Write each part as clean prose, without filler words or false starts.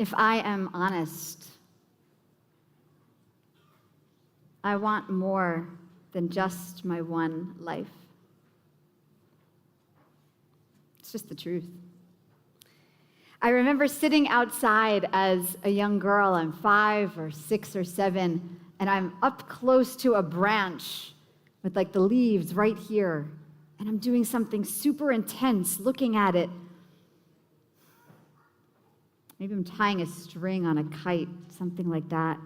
If I am honest, I want more than just my one life. It's just the truth. I remember sitting outside as a young girl. I'm 5 or 6 or 7, and I'm up close to a branch with like the leaves right here, and I'm doing something super intense, looking at it. Maybe I'm tying a string on a kite, something like that.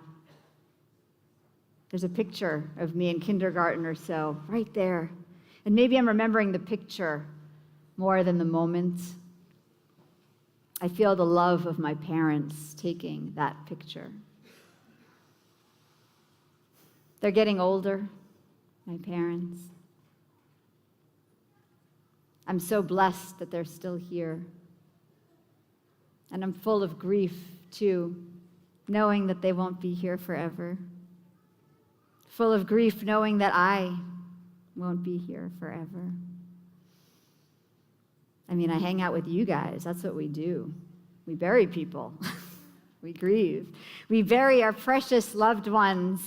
There's a picture of me in kindergarten or so, right there. And maybe I'm remembering the picture more than the moment. I feel the love of my parents taking that picture. They're getting older, my parents. I'm so blessed that they're still here. And I'm full of grief, too, knowing that they won't be here forever. Full of grief knowing that I won't be here forever. I mean, I hang out with you guys. That's what we do. We bury people. We grieve. We bury our precious loved ones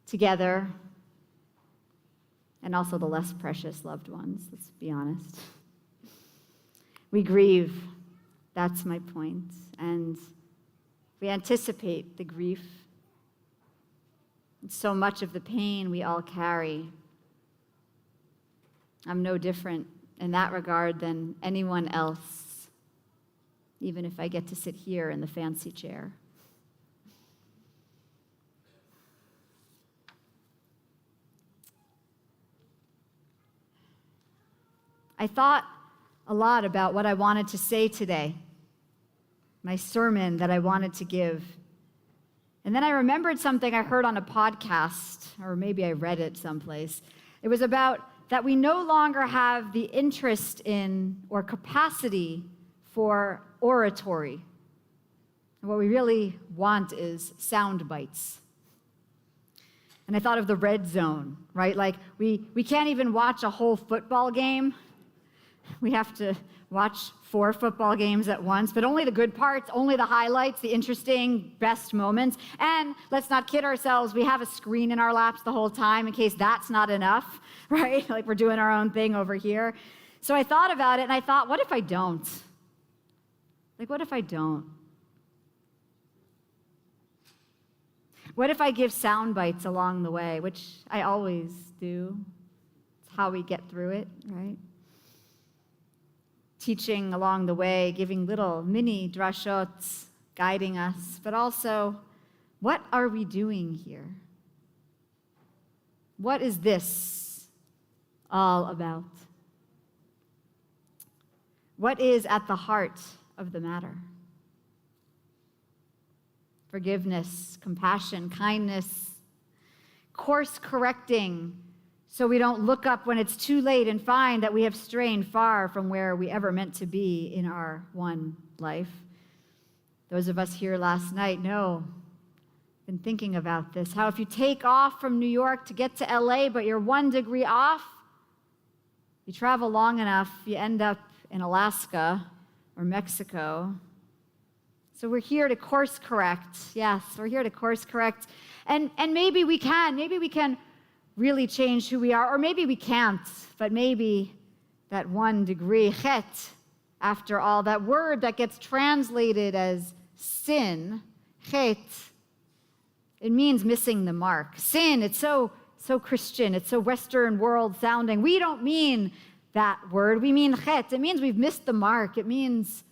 together, and also the less precious loved ones, let's be honest. We grieve. That's my point. And we anticipate the grief. It's so much of the pain we all carry. I'm no different in that regard than anyone else, even if I get to sit here in the fancy chair. I thought a lot about what I wanted to say today, my sermon that I wanted to give. And then I remembered something I heard on a podcast, or maybe I read it someplace. It was about that we no longer have the interest in or capacity for oratory. And what we really want is sound bites. And I thought of the red zone, right? Like we can't even watch a whole football game. We have to watch 4 football games at once, but only the good parts, only the highlights, the interesting, best moments. And let's not kid ourselves, we have a screen in our laps the whole time in case that's not enough, right? Like we're doing our own thing over here. So I thought about it, and I thought, what if I don't? Like, what if I don't? What if I give sound bites along the way, which I always do? It's how we get through it, right? Teaching along the way, giving little mini drashot, guiding us, but also, what are we doing here? What is this all about? What is at the heart of the matter? Forgiveness, compassion, kindness, course correcting, so we don't look up when it's too late and find that we have strayed far from where we ever meant to be in our one life. Those of us here last night know, been thinking about this, how if you take off from New York to get to LA, but you're 1 degree off, you travel long enough, you end up in Alaska or Mexico. So we're here to course correct. Yes, we're here to course correct. And maybe we can really change who we are, or maybe we can't, but maybe that 1 degree, chet, after all, that word that gets translated as sin, chet, it means missing the mark. Sin, it's so Christian, it's so Western world sounding. We don't mean that word, we mean chet. It means we've missed the mark. It means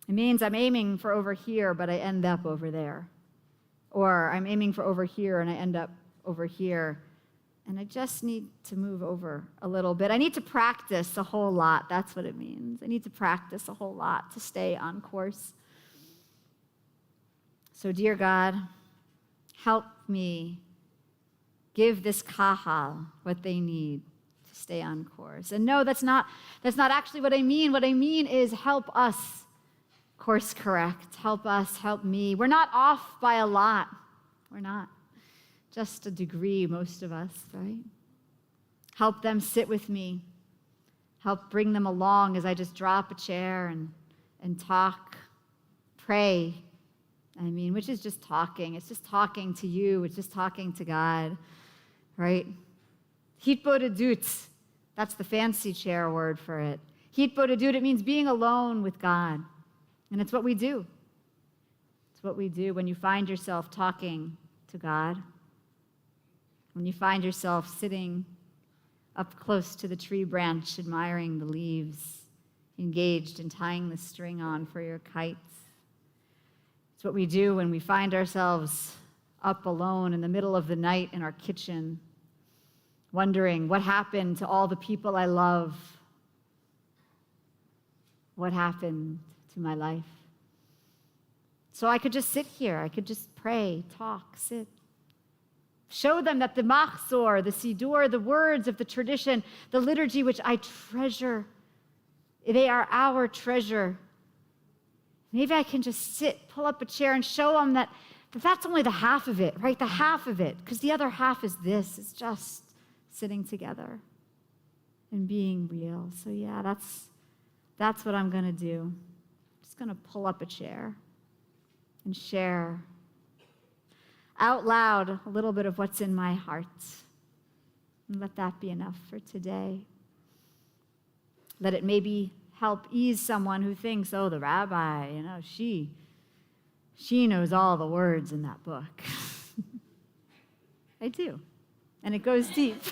I'm aiming for over here, but I end up over there. Or I'm aiming for over here and I end up over here. And I just need to move over a little bit. I need to practice a whole lot. That's what it means. I need to practice a whole lot to stay on course. So dear God, help me give this kahal what they need to stay on course. And no, that's not actually what I mean. What I mean is help us course correct. Help us, help me. We're not off by a lot. We're not. Just a degree, most of us, right? Help them sit with me. Help bring them along as I just drop a chair and talk, pray. Which is just talking. It's just talking to you. It's just talking to God, right? Hitbodedut, that's the fancy chair word for it. Hitbodedut, it means being alone with God. And it's what we do. It's what we do when you find yourself talking to God, when you find yourself sitting up close to the tree branch, admiring the leaves, engaged in tying the string on for your kites. It's what we do when we find ourselves up alone in the middle of the night in our kitchen, wondering what happened to all the people I love. What happened to my life? So I could just sit here. I could just pray, talk, sit. Show them that the machzor, the sidur, the words of the tradition, the liturgy which I treasure, they are our treasure. Maybe I can just sit, pull up a chair, and show them that that's only the half of it, right? The half of it, because the other half is this. It's just sitting together and being real. So yeah, that's what I'm going to do. I'm just going to pull up a chair and share out loud a little bit of what's in my heart. And let that be enough for today. Let it maybe help ease someone who thinks, oh, the rabbi, she knows all the words in that book. I do. And it goes deep.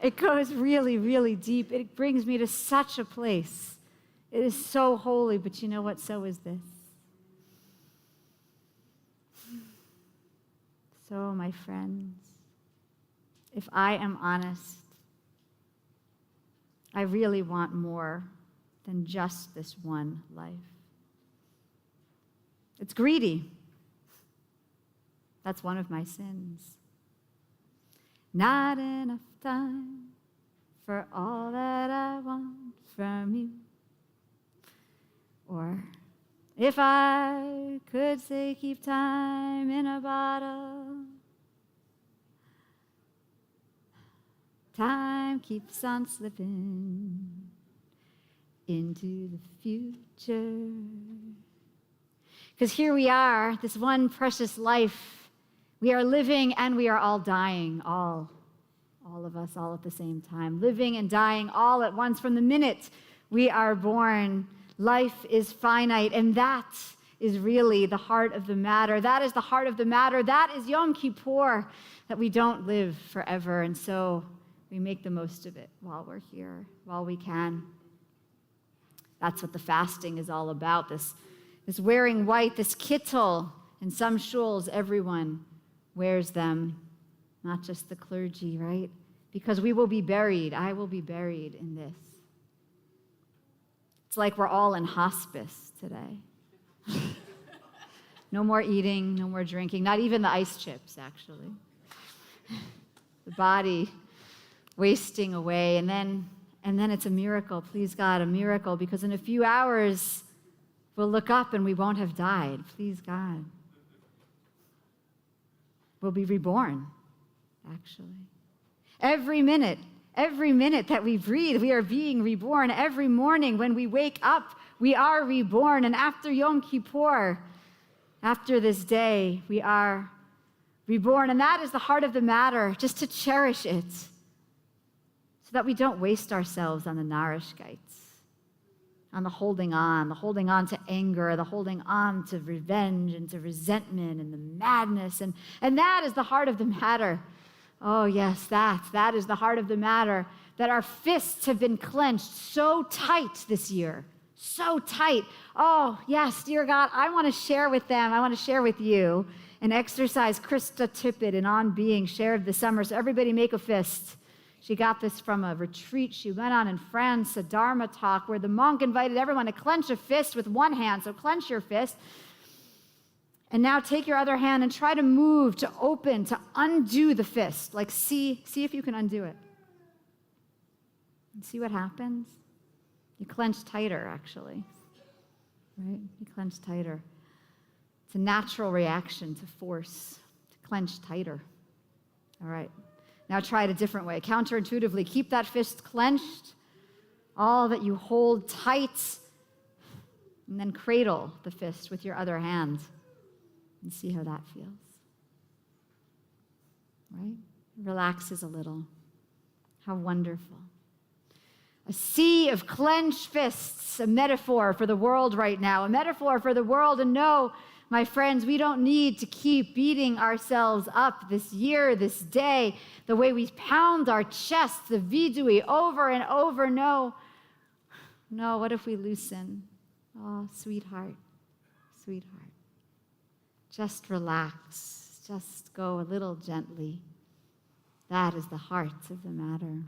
It goes really, really deep. It brings me to such a place. It is so holy, but you know what? So is this. So, my friends, if I am honest, I really want more than just this one life. It's greedy. That's one of my sins. Not enough time for all that I want from you. Or if I could say keep time in a bottle, time keeps on slipping into the future. Because here we are, this one precious life. We are living and we are all dying, all of us, all at the same time. Living and dying all at once from the minute we are born. Life is finite, and that is really the heart of the matter. That is the heart of the matter. That is Yom Kippur, that we don't live forever, and so we make the most of it while we're here, while we can. That's what the fasting is all about, this wearing white, this kittel. In some shuls, everyone wears them, not just the clergy, right? Because we will be buried. I will be buried in this. It's like we're all in hospice today. No more eating, no more drinking, not even the ice chips, actually. The body wasting away, and then it's a miracle, please God, a miracle, because in a few hours, we'll look up and we won't have died, please God. We'll be reborn, actually. Every minute that we breathe, we are being reborn. Every morning when we wake up, we are reborn. And after Yom Kippur, after this day, we are reborn. And that is the heart of the matter, just to cherish it, so that we don't waste ourselves on the Narishkites, on the holding on to anger, the holding on to revenge and to resentment and the madness. And that is the heart of the matter. Oh, yes, that is the heart of the matter, that our fists have been clenched so tight this year, so tight. Oh, yes, dear God, I want to share with them, I want to share with you an exercise Krista Tippett in On Being shared this summer. So everybody make a fist. She got this from a retreat she went on in France, a Dharma talk, where the monk invited everyone to clench a fist with one hand. So clench your fist. And now take your other hand and try to move, to open, to undo the fist. Like see if you can undo it. And see what happens. You clench tighter, actually. Right? You clench tighter. It's a natural reaction to force, to clench tighter. All right. Now try it a different way. Counterintuitively, keep that fist clenched. All that you hold tight, And then cradle the fist with your other hand and see how that feels. Right? Relaxes a little. How wonderful. A sea of clenched fists, a metaphor for the world right now, a metaphor for the world. And no, my friends, we don't need to keep beating ourselves up this year, this day, the way we pound our chests, the vidui, over and over. No, what if we loosen? Oh, sweetheart, sweetheart. Just relax, just go a little gently. That is the heart of the matter.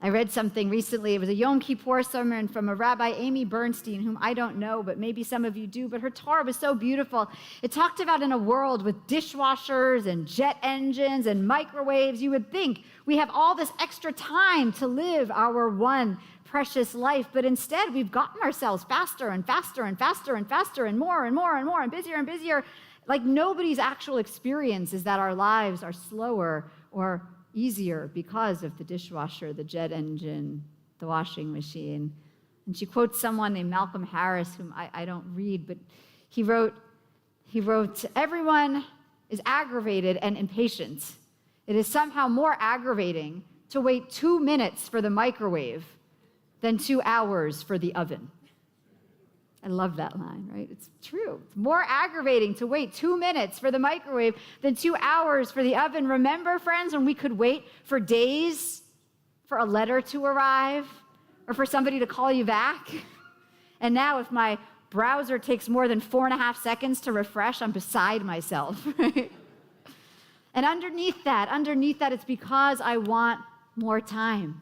I read something recently. It was a Yom Kippur sermon from a Rabbi, Amy Bernstein, whom I don't know, but maybe some of you do. But her Torah was so beautiful. It talked about in a world with dishwashers and jet engines and microwaves, you would think we have all this extra time to live our one precious life. But instead, we've gotten ourselves faster and faster and faster and faster and more and more and more and busier. Like nobody's actual experience is that our lives are slower or easier because of the dishwasher, the jet engine, the washing machine. And she quotes someone named Malcolm Harris, whom I don't read, but he wrote, everyone is aggravated and impatient. It is somehow more aggravating to wait 2 minutes for the microwave than 2 hours for the oven. I love that line, right? It's true. It's more aggravating to wait 2 minutes for the microwave than 2 hours for the oven. Remember, friends, when we could wait for days for a letter to arrive or for somebody to call you back? And now if my browser takes more than 4.5 seconds to refresh, I'm beside myself, right? And underneath that, it's because I want more time.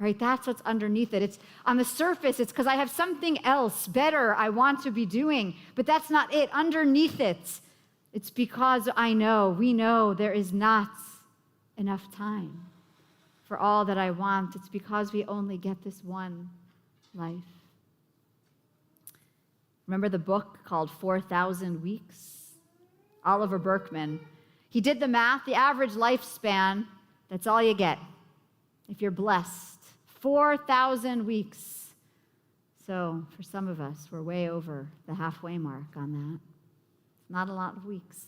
Right? That's what's underneath it. It's on the surface, it's because I have something else better I want to be doing, but that's not it. Underneath it, it's because we know there is not enough time for all that I want. It's because we only get this one life. Remember the book called 4,000 Weeks? Oliver Burkeman. He did the math, the average lifespan, that's all you get if you're blessed. 4,000 weeks. So for some of us, we're way over the halfway mark on that. It's not a lot of weeks.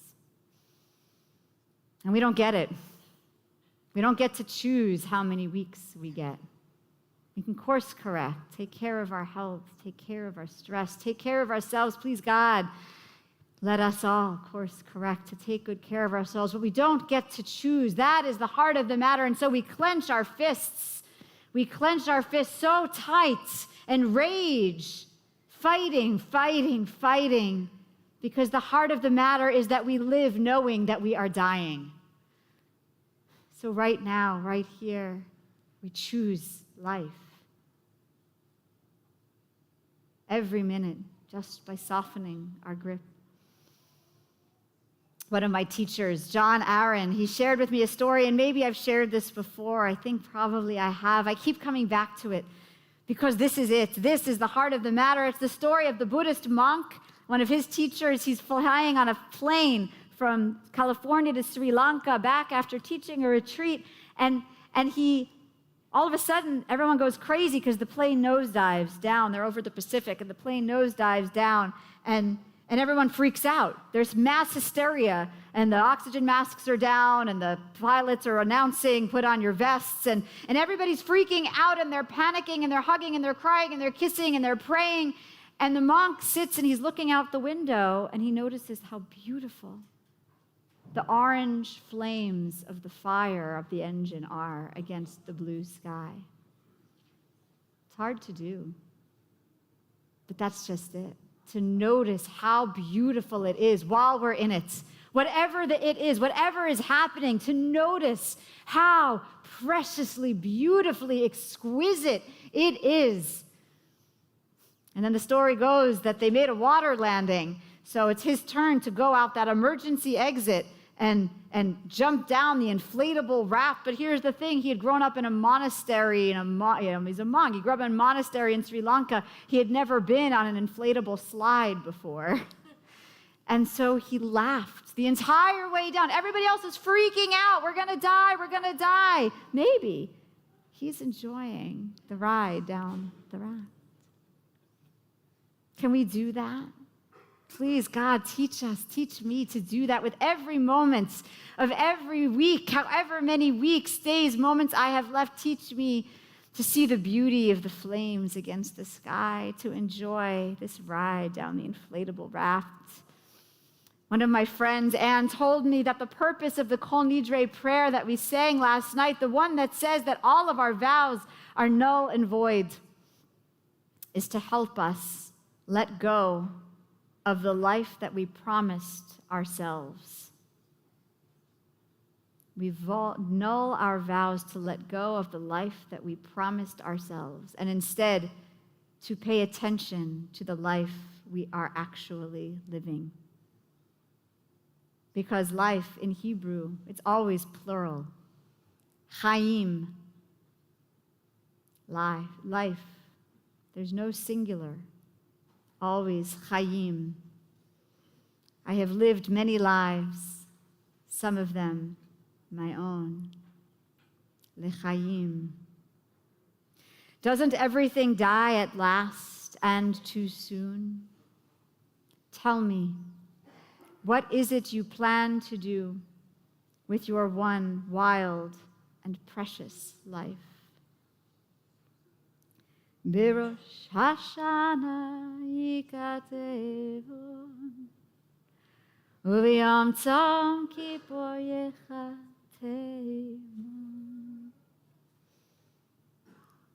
And we don't get it. We don't get to choose how many weeks we get. We can course correct, take care of our health, take care of our stress, take care of ourselves. Please, God, let us all course correct to take good care of ourselves. But we don't get to choose. That is the heart of the matter. And so we clench our fists. We clench our fists so tight and rage, fighting, because the heart of the matter is that we live knowing that we are dying. So right now, right here, we choose life. Every minute, just by softening our grip. One of my teachers, John Aaron, he shared with me a story, and maybe I've shared this before. I think probably I have. I keep coming back to it because this is it. This is the heart of the matter. It's the story of the Buddhist monk. One of his teachers, he's flying on a plane from California to Sri Lanka back after teaching a retreat, and he, all of a sudden, everyone goes crazy because the plane nosedives down. They're over the Pacific, and the plane nosedives down, and everyone freaks out. There's mass hysteria, and the oxygen masks are down, and the pilots are announcing, put on your vests, and everybody's freaking out, and they're panicking, and they're hugging, and they're crying, and they're kissing, and they're praying. And the monk sits, and he's looking out the window, and he notices how beautiful the orange flames of the fire of the engine are against the blue sky. It's hard to do, but that's just it. To notice how beautiful it is while we're in it. Whatever it is, whatever is happening, to notice how preciously, beautifully exquisite it is. And then the story goes that they made a water landing, so it's his turn to go out that emergency exit and jump down the inflatable raft. But here's the thing. He had grown up in a monastery, he's a monk. He grew up in a monastery in Sri Lanka. He had never been on an inflatable slide before. And so he laughed the entire way down. Everybody else is freaking out. We're going to die. Maybe he's enjoying the ride down the raft. Can we do that? Please, God, teach us, teach me to do that with every moment of every week, however many weeks, days, moments I have left. Teach me to see the beauty of the flames against the sky, to enjoy this ride down the inflatable raft. One of my friends, Anne, told me that the purpose of the Kol Nidre prayer that we sang last night, the one that says that all of our vows are null and void, is to help us let go of the life that we promised ourselves. We null our vows to let go of the life that we promised ourselves, and instead to pay attention to the life we are actually living. Because life in Hebrew, it's always plural. Chaim. Life. There's no singular. Always Chaim. I have lived many lives, some of them my own. Lechaim. Doesn't everything die at last and too soon? Tell me, what is it you plan to do with your one wild and precious life? Berosh Hashana yikatevon, ubiyom tzom Kippur yechatevon.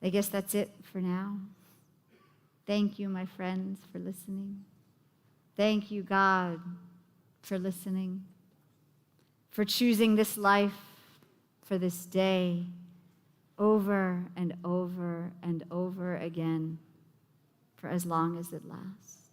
I guess that's it for now. Thank you, my friends, for listening. Thank you, God, for listening, for choosing this life, for this day, over and over and over again, for as long as it lasts.